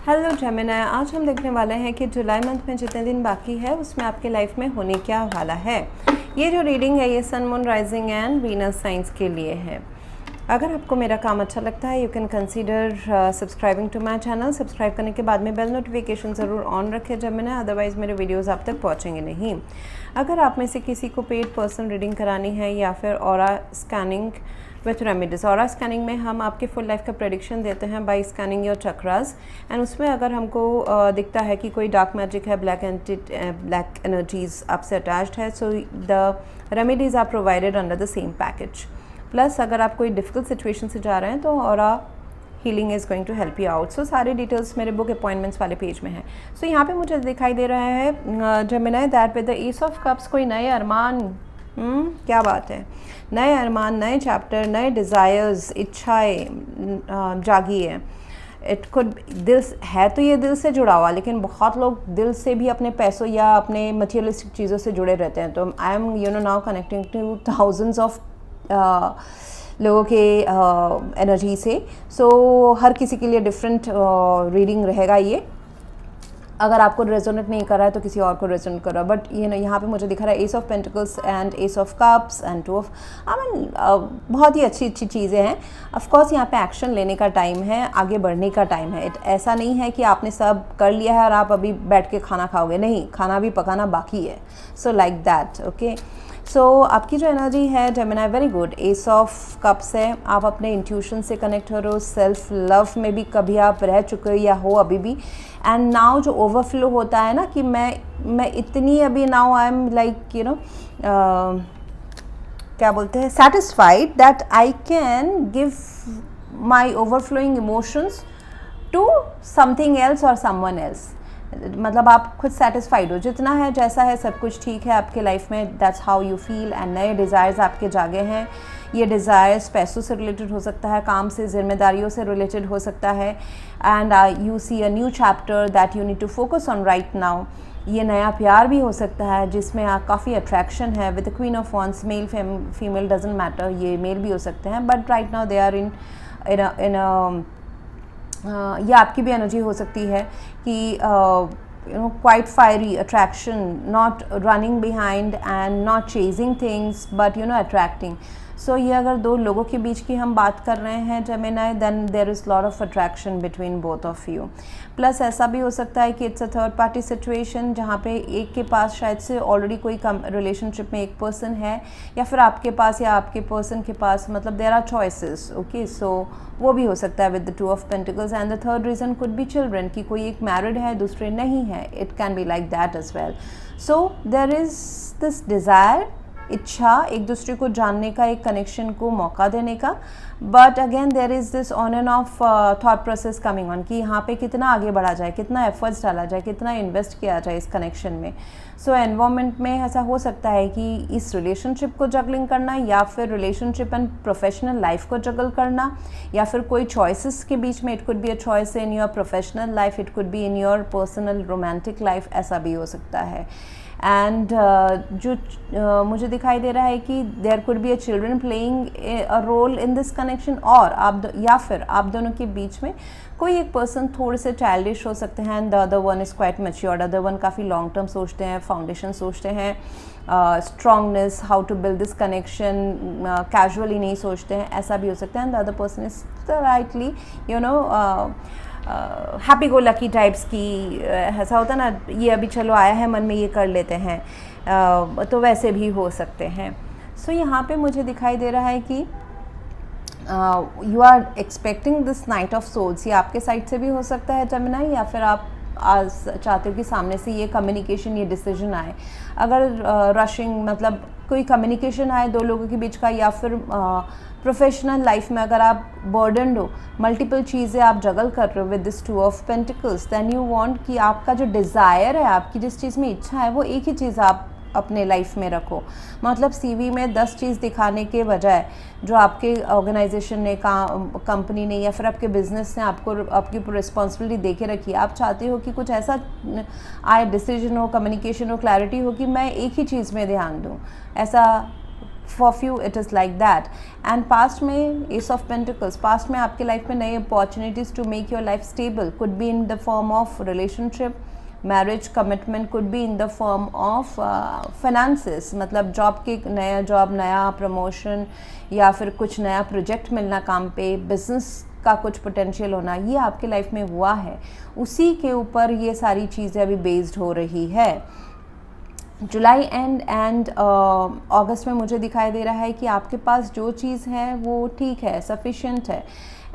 Hello Gemini, आज हम देखने वाले हैं कि जुलाई मंथ में जितने दिन बाकी है उसमें आपके लाइफ में होने क्या वाला है। ये जो रीडिंग है ये sun moon rising and Venus signs के लिए है। अगर आपको मेरा काम अच्छा लगता है you can consider subscribing to my channel. Subscribe करने के बाद में बेल नोटिफिकेशन ज़रूर ऑन रखें जेमिनी, अदरवाइज़ मेरे वीडियोज़ आप तक पहुँचेंगे नहीं। अगर आप में से किसी को पेड पर्सन रीडिंग करानी है या फिर aura scanning with remedies, aura scanning में हम आपके फुल लाइफ का प्रेडिक्शन देते हैं by scanning your chakras, and उसमें अगर हमको दिखता है कि कोई डार्क मैजिक है, ब्लैक एनर्जीज आपसे अटैच्ड है, so the remedies are provided under the same package. Plus अगर आप कोई डिफ़िकल्ट सिचुएशन से जा रहे हैं तो aura healing is going to help you out. So सारे डिटेल्स मेरे बुक अपॉइंटमेंट्स वाले पेज में है। सो यहाँ पे मुझे दिखाई दे रहा है Gemini that with the S of cups कोई नए अरमान, क्या बात है, नए अरमान, नए चैप्टर, नए डिज़ायर्स, इच्छाएं जागी है। इट कुड दिल है तो ये दिल से जुड़ा हुआ, लेकिन बहुत लोग दिल से भी अपने पैसों या अपने मटेरियलिस्टिक चीज़ों से जुड़े रहते हैं। तो I am now connecting two thousands of लोगों के एनर्जी से। सो हर किसी के लिए डिफरेंट रीडिंग रहेगा ये। अगर आपको रेजोनेट नहीं कर रहा है तो किसी और को रेजोनेट कर रहा है। बट ये ना यहाँ पे मुझे दिख रहा है S of pentacles and S of cups and two of बहुत ही अच्छी अच्छी चीज़ें हैं। ऑफ कोर्स यहाँ पे एक्शन लेने का टाइम है, आगे बढ़ने का टाइम है। ऐसा नहीं है कि आपने सब कर लिया है और आप अभी बैठ के खाना खाओगे, नहीं, खाना भी पकाना बाकी है। So like that, okay. So आपकी जो एनर्जी है Gemini very good, ace of cups है। आप अपने इंट्यूशन से कनेक्ट हो रहे हो, सेल्फ लव में भी कभी आप रह चुके हो या हो अभी भी, एंड नाउ जो ओवरफ्लो होता है ना कि मैं इतनी अभी now I am like you know क्या बोलते हैं, satisfied that I can give my overflowing emotions to something else और समवन एल्स। मतलब आप खुद सेटिस्फाइड हो, जितना है जैसा है सब कुछ ठीक है आपके लाइफ में, that's how you feel. And नए डिज़ायर्स आपके जागे हैं। ये डिज़ायर्स पैसों से रिलेटेड हो सकता है, काम से, जिम्मेदारियों से रिलेटेड हो सकता है। And you see a new chapter that you need to focus on right now. ये नया प्यार भी हो सकता है जिसमें काफ़ी अट्रैक्शन है with the queen of wands, male female doesn't matter, ये मेल भी हो सकते हैं। But right now they are in ये आपकी भी एनर्जी हो सकती है कि quite fiery attraction, not running behind and not chasing things but attracting. So ये अगर दो लोगों के बीच की हम बात कर रहे हैं Gemini, then there is lot of attraction between both of you. Plus ऐसा भी हो सकता है कि it's a third party situation जहाँ पे एक के पास शायद से ऑलरेडी कोई रिलेशनशिप में एक पर्सन है, या फिर आपके पास या आपके पर्सन के पास, मतलब there are choices, okay. So वो भी हो सकता है with the two of pentacles. And the third reason could be children, कि कोई एक मैरिड है दूसरे नहीं है, it can be like that as well. So there is this desire, इच्छा एक दूसरे को जानने का, एक कनेक्शन को मौका देने का। But again there is this on and off thought process coming on, कि यहाँ पे कितना आगे बढ़ा जाए, कितना एफर्ट्स डाला जाए, कितना इन्वेस्ट किया जाए इस कनेक्शन में। सो एनवायरनमेंट में ऐसा हो सकता है कि इस रिलेशनशिप को जगलिंग करना, या फिर रिलेशनशिप एंड प्रोफेशनल लाइफ को जगल करना, या फिर कोई चॉइसेस के बीच में, it could be a choice in your professional life, it could be in your personal romantic life, ऐसा भी हो सकता है। एंड मुझे दिखाई दे रहा है कि there could be a children playing a role in this connection, और या फिर आप दोनों के बीच में कोई एक पर्सन थोड़े से चाइल्डिश हो सकते हैं and the other one is quite matured. Other one काफ़ी लॉन्ग टर्म सोचते हैं, फाउंडेशन सोचते हैं, strongness, how to build this connection, casually नहीं सोचते हैं, ऐसा भी हो सकता है। And the other person is rightly happy go lucky types की, ऐसा होता ना, ये अभी चलो आया है मन में, ये कर लेते हैं, तो वैसे भी हो सकते हैं। सो यहाँ पे मुझे दिखाई दे रहा है कि you are expecting this knight of swords. ये आपके साइड से भी हो सकता है जेमिनी, या फिर आप आज चाहते हो कि सामने से ये कम्युनिकेशन, ये डिसीजन आए। अगर रशिंग मतलब कोई कम्युनिकेशन आए दो लोगों के बीच का, या फिर प्रोफेशनल लाइफ में अगर आप बर्डनड हो, मल्टीपल चीज़ें आप जगल कर रहे हो with this two of pentacles, then you want कि आपका जो डिज़ायर है, आपकी जिस चीज़ में इच्छा है, वो एक ही चीज़ आप अपने लाइफ में रखो। मतलब सीवी में 10 चीज़ दिखाने के बजाय जो आपके ऑर्गेनाइजेशन ने, कंपनी ने, या फिर आपके बिजनेस ने आपको आपकी रिस्पॉन्सिबिलिटी दे के रखी है, आप चाहते हो कि कुछ ऐसा आए, डिसीजन हो, कम्युनिकेशन हो, क्लैरिटी हो कि मैं एक ही चीज़ में ध्यान दूँ। ऐसा for few it is like that. And past में एस ऑफ पेंटिकल्स, पास्ट में आपके लाइफ में नई opportunities to make your life stable, could be in the form of relationship, marriage, commitment, could be in the form of finances, मतलब job के नया job, नया promotion, या फिर कुछ नया प्रोजेक्ट मिलना काम पे, बिजनेस का कुछ पोटेंशियल होना, ये आपके लाइफ में हुआ है। उसी के ऊपर ये सारी चीज़ें अभी बेस्ड हो रही है। जुलाई एंड अगस्त में मुझे दिखाई दे रहा है कि आपके पास जो चीज़ है वो ठीक है, सफिशिएंट है,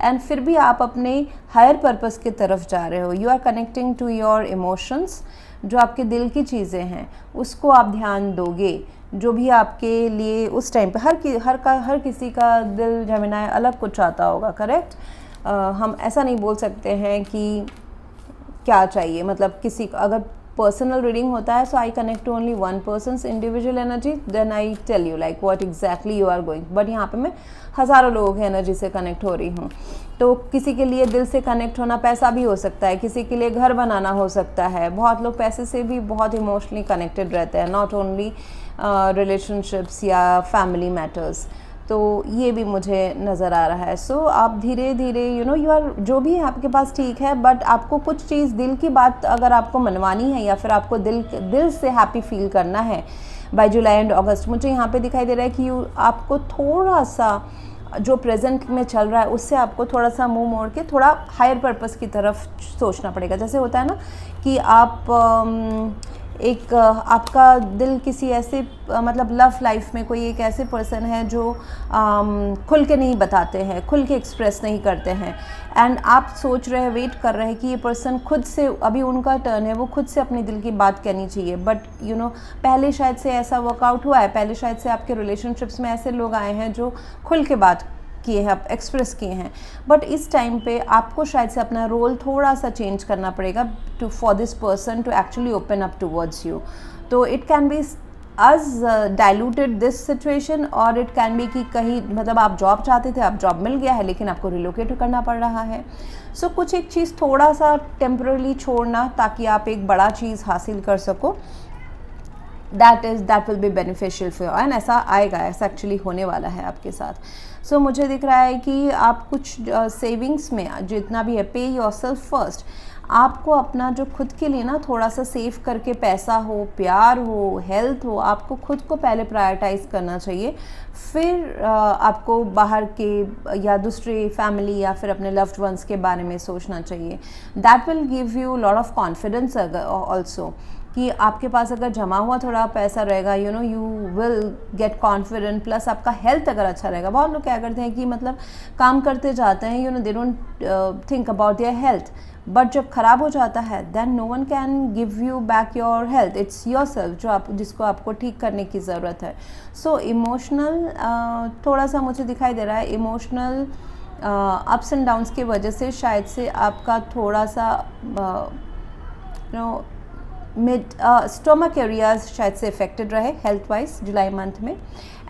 एंड फिर भी आप अपने हायर पर्पस की तरफ जा रहे हो। You are connecting to your emotions, जो आपके दिल की चीज़ें हैं उसको आप ध्यान दोगे। जो भी आपके लिए उस टाइम पे हर किसी का दिल जमिनाए अलग कुछ चाहता होगा, करेक्ट। हम ऐसा नहीं बोल सकते हैं कि क्या चाहिए, मतलब किसी को अगर पर्सनल रीडिंग होता है, so I connect to only one person's individual energy, then I tell you like what exactly you are going. But यहाँ पे मैं हज़ारों लोगों की एनर्जी से कनेक्ट हो रही हूँ। तो किसी के लिए दिल से कनेक्ट होना पैसा भी हो सकता है, किसी के लिए घर बनाना हो सकता है। बहुत लोग पैसे से भी बहुत इमोशनली कनेक्टेड रहते हैं, नॉट ओनली रिलेशनशिप्स या फैमिली मैटर्स। तो ये भी मुझे नज़र आ रहा है। सो आप धीरे धीरे यू आर, जो भी है आपके पास ठीक है, बट आपको कुछ चीज़ दिल की बात अगर आपको मनवानी है या फिर आपको दिल से हैप्पी फील करना है बाय जुलाई एंड अगस्त, मुझे यहाँ पे दिखाई दे रहा है कि आपको थोड़ा सा जो प्रेजेंट में चल रहा है उससे आपको थोड़ा सा मुंह मोड़ के थोड़ा हायर पर्पस की तरफ सोचना पड़ेगा। जैसे होता है ना कि आप आपका दिल किसी ऐसे मतलब लव लाइफ में कोई एक ऐसे पर्सन है जो खुल के नहीं बताते हैं, खुल के एक्सप्रेस नहीं करते हैं, एंड आप सोच रहे हैं, वेट कर रहे हैं कि ये पर्सन खुद से, अभी उनका टर्न है, वो खुद से अपने दिल की बात कहनी चाहिए। बट पहले शायद से ऐसा वर्कआउट हुआ है, पहले शायद से आपके रिलेशनशिप्स में ऐसे लोग आए हैं जो खुल के बात किए हैं, एक्सप्रेस किए हैं। बट इस टाइम पे आपको शायद से अपना रोल थोड़ा सा चेंज करना पड़ेगा for this person to actually open up towards you. तो it can be as diluted this situation, और इट कैन बी कि कहीं मतलब आप जॉब चाहते थे, आप जॉब मिल गया है लेकिन आपको रिलोकेट करना पड़ रहा है। सो कुछ एक चीज़ थोड़ा सा टेम्पररी छोड़ना ताकि आप एक बड़ा चीज़ हासिल कर सको, that will be beneficial for you. And ऐसा आएगा, ऐसा एक्चुअली होने वाला है आपके साथ। सो मुझे दिख रहा है कि आप कुछ सेविंग्स में जितना भी है, पे योरसेल्फ फर्स्ट। आपको अपना जो खुद के लिए ना थोड़ा सा सेव करके, पैसा हो, प्यार हो, हेल्थ हो, आपको खुद को पहले प्रायोरिटाइज करना चाहिए। फिर आपको बाहर के या दूसरे फैमिली या फिर अपने लव्ड वंस के बारे में सोचना चाहिए। That will give you lot of confidence also, कि आपके पास अगर जमा हुआ थोड़ा पैसा रहेगा, you will get confident, plus आपका हेल्थ अगर अच्छा रहेगा। बहुत लोग क्या करते हैं कि मतलब काम करते जाते हैं, they don't think about their health, but जब ख़राब हो जाता है then no one can give you back your health, it's yourself जिसको आपको ठीक करने की ज़रूरत है। सो इमोशनल थोड़ा सा मुझे दिखाई दे रहा है, इमोशनल अप्स एंड डाउन्स की वजह से शायद से आपका थोड़ा सा स्टोमक एरियाज शायद से इफेक्टेड रहे हेल्थ वाइज जुलाई मंथ में।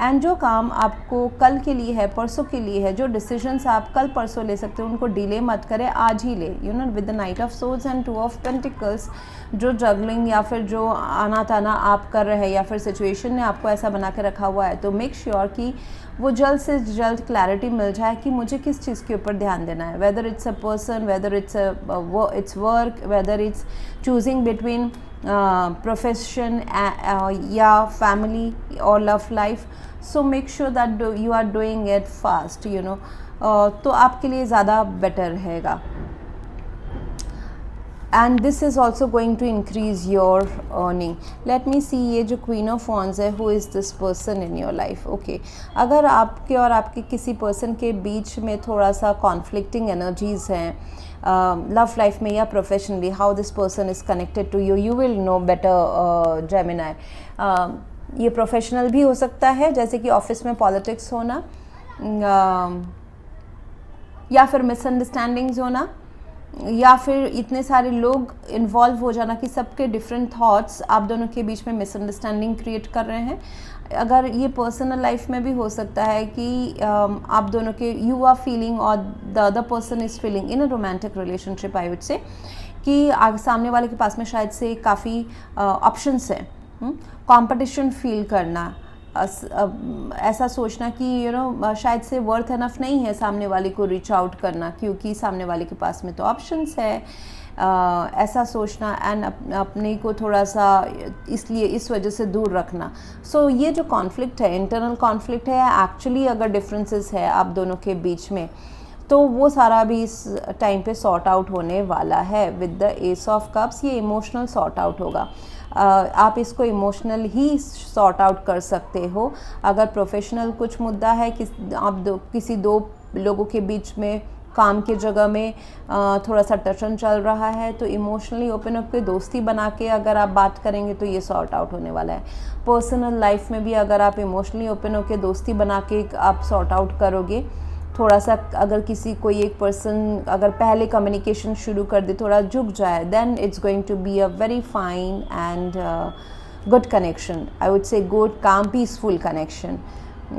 एंड जो काम आपको कल के लिए है, परसों के लिए है, जो डिसीजंस आप कल परसों ले सकते हो उनको डिले मत करें, आज ही ले। With the night of swords and to of pentacles, जो जगलिंग या फिर जो आना ताना आप कर रहे हैं या फिर सिचुएशन ने आपको ऐसा बना के रखा हुआ है, तो मेक श्योर कि वो जल्द से जल्द क्लैरिटी मिल जाए कि मुझे किस चीज़ के ऊपर ध्यान देना है, whether it's a person, whether it's work, whether it's choosing between profession या फैमिली और love life. So make sure that you are doing it fast, तो आपके लिए ज़्यादा बेटर रहेगा। And this is also going to increase your earning. Let me see, ये जो queen of wands है, who is this person in your life. Okay, अगर आपके और आपके किसी पर्सन के बीच में थोड़ा सा कॉन्फ्लिक्टिंग एनर्जीज़ हैं लव लाइफ में या professionally, how this person is connected to you, you will know better Gemini. ये प्रोफेशनल भी हो सकता है, जैसे कि ऑफिस में पॉलिटिक्स होना, या फिर मिसअंडरस्टैंडिंग्स होना, या फिर इतने सारे लोग इन्वॉल्व हो जाना कि सबके डिफरेंट थॉट्स आप दोनों के बीच में मिसअंडरस्टैंडिंग क्रिएट कर रहे हैं। अगर ये पर्सनल लाइफ में भी हो सकता है कि आप दोनों के, यू आर फीलिंग और the other person is feeling in a romantic relationship, I would say, कि सामने वाले के पास में शायद से काफ़ी ऑप्शंस हैं। कंपटीशन फील करना, ऐसा सोचना कि शायद से वर्थ इनफ नहीं है सामने वाले को रीच आउट करना, क्योंकि सामने वाले के पास में तो ऑप्शंस है, ऐसा सोचना एंड अपने को थोड़ा सा इसलिए इस वजह से दूर रखना। सो ये जो कॉन्फ्लिक्ट है, इंटरनल कॉन्फ्लिक्ट है, एक्चुअली अगर डिफरेंसेस है आप दोनों के बीच में, तो वो सारा भी इस टाइम पे सॉर्ट आउट होने वाला है with the S of cups. ये इमोशनल सॉर्ट आउट होगा, आप इसको इमोशनल ही सॉर्ट आउट कर सकते हो। अगर प्रोफेशनल कुछ मुद्दा है कि आप किसी दो लोगों के बीच में काम के जगह में थोड़ा सा टशन चल रहा है, तो इमोशनली ओपन अप के दोस्ती बना के अगर आप बात करेंगे तो ये सॉर्ट आउट होने वाला है। पर्सनल लाइफ में भी अगर आप इमोशनली ओपन अप के दोस्ती बना के आप सॉर्ट आउट करोगे, थोड़ा सा अगर कोई एक पर्सन अगर पहले कम्युनिकेशन शुरू कर दे, थोड़ा झुक जाए, then it's going to be a very fine and good connection. I would say good, calm, peaceful connection.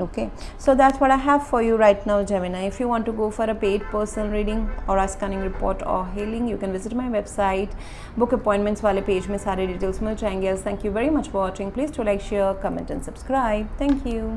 Okay, so that's what I have for you right now, Gemini. If you want to go for a paid personal reading or a scanning report or healing, you can visit my website. Book appointments वाले page में सारे details मिल जाएंगे. Thank you very much for watching. Please do like, share, comment and subscribe. Thank you.